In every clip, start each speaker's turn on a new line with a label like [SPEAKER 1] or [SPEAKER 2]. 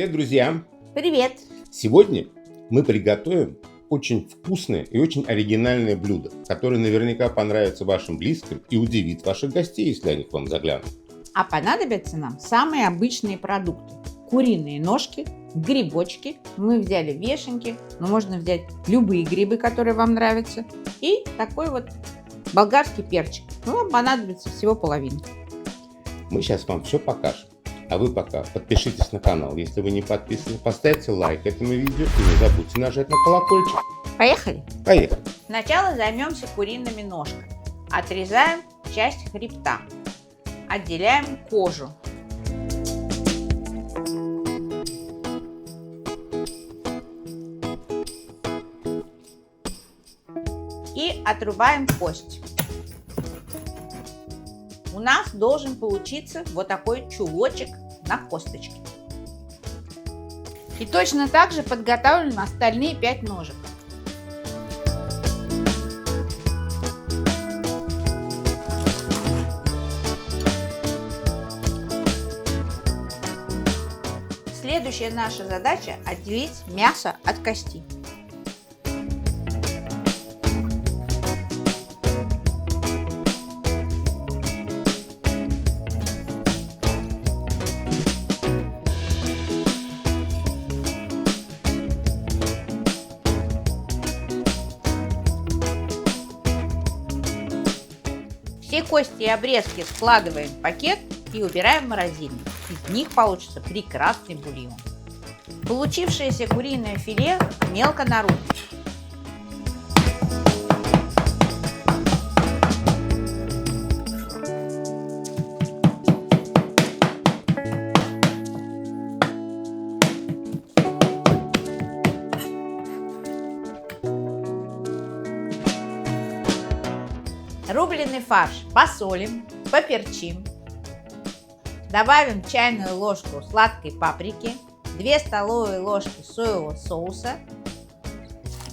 [SPEAKER 1] Привет, друзья!
[SPEAKER 2] Привет!
[SPEAKER 1] Сегодня мы приготовим очень вкусное и очень оригинальное блюдо, которое наверняка понравится вашим близким и удивит ваших гостей, если они к вам заглянут.
[SPEAKER 2] А понадобятся нам самые обычные продукты. Куриные ножки, грибочки, мы взяли вешенки, но можно взять любые грибы, которые вам нравятся. И такой вот болгарский перчик. Вам понадобится всего половина.
[SPEAKER 1] Мы сейчас вам все покажем. А вы пока подпишитесь на канал, если вы не подписаны, поставьте лайк этому видео и не забудьте нажать на колокольчик.
[SPEAKER 2] Поехали!
[SPEAKER 1] Поехали!
[SPEAKER 2] Сначала займемся куриными ножками. Отрезаем часть хребта. Отделяем кожу. И отрубаем кость. У нас должен получиться вот такой чулочек на косточке. И точно так же подготавливаем остальные 5 ножек. Следующая наша задача – отделить мясо от кости. Все кости и обрезки складываем в пакет и убираем в морозильник. Из них получится прекрасный бульон. Получившееся куриное филе мелко нарубим. Рубленый фарш посолим, поперчим. Добавим чайную ложку сладкой паприки, 2 столовые ложки соевого соуса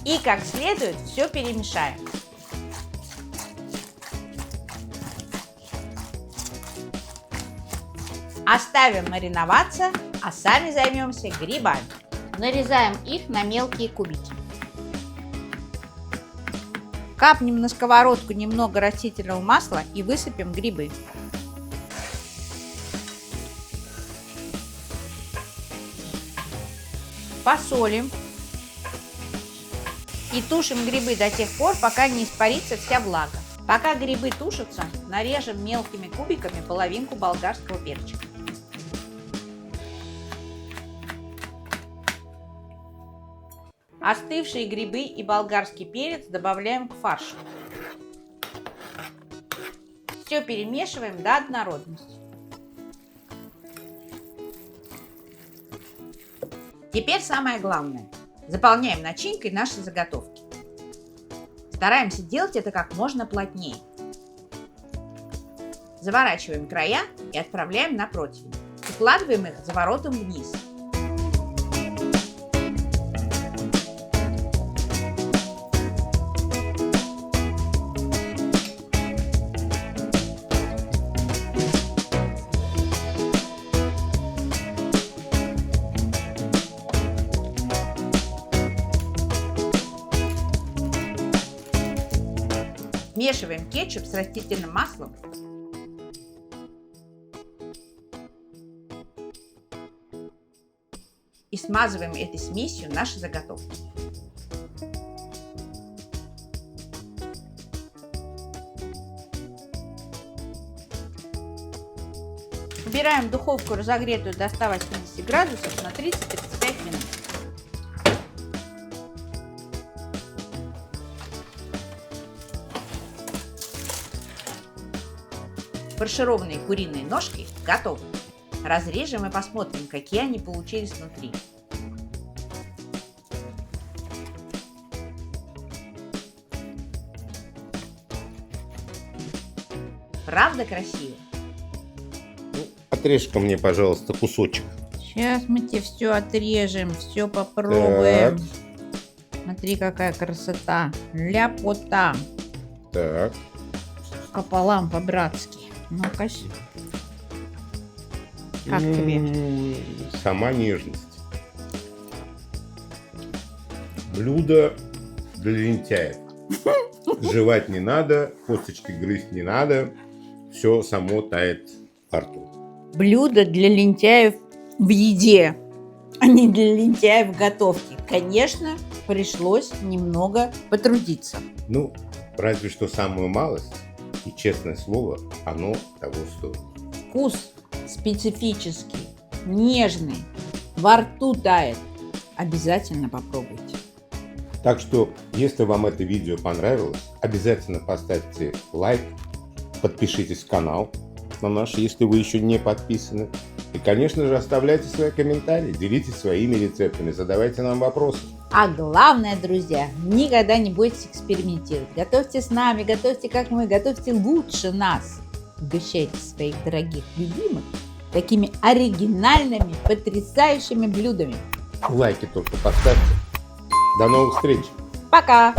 [SPEAKER 2] и как следует все перемешаем. Оставим мариноваться, а сами займемся грибами. Нарезаем их на мелкие кубики. Капнем на сковородку немного растительного масла и высыпем грибы. Посолим и тушим грибы до тех пор, пока не испарится вся влага. Пока грибы тушатся, нарежем мелкими кубиками половинку болгарского перчика. Остывшие грибы и болгарский перец добавляем к фаршу. Все перемешиваем до однородности. Теперь самое главное. Заполняем начинкой наши заготовки. Стараемся делать это как можно плотнее. Заворачиваем края и отправляем на противень. Укладываем их заворотом вниз. Смешиваем кетчуп с растительным маслом и смазываем этой смесью наши заготовки. Убираем в духовку, разогретую до 180 градусов, на 30-35 минут. Фаршированные куриные ножки готовы. Разрежем и посмотрим, какие они получились внутри. Правда красиво?
[SPEAKER 1] Отрежь-ка мне, пожалуйста, кусочек.
[SPEAKER 2] Сейчас мы тебе все отрежем, все попробуем.
[SPEAKER 1] Так.
[SPEAKER 2] Смотри, какая красота. Ляпота.
[SPEAKER 1] Так.
[SPEAKER 2] Пополам по-братски. Ну-ка. Как тебе?
[SPEAKER 1] Сама нежность. Блюдо для лентяев. Жевать не надо, косточки грызть не надо. Все само тает во рту.
[SPEAKER 2] Блюдо для лентяев в еде, а не для лентяев в готовке. Конечно, пришлось немного потрудиться.
[SPEAKER 1] Ну, разве что самую малость. И, честное слово, оно того стоит.
[SPEAKER 2] Вкус специфический, нежный, во рту тает. Обязательно попробуйте.
[SPEAKER 1] Так что, если вам это видео понравилось, обязательно поставьте лайк, подпишитесь в канал на наш, если вы еще не подписаны. И, конечно же, оставляйте свои комментарии, делитесь своими рецептами, задавайте нам вопросы.
[SPEAKER 2] А главное, друзья, никогда не бойтесь экспериментировать. Готовьте с нами, готовьте как мы, готовьте лучше нас. Угощайте своих дорогих любимых такими оригинальными, потрясающими блюдами.
[SPEAKER 1] Лайки только поставьте. До новых встреч!
[SPEAKER 2] Пока!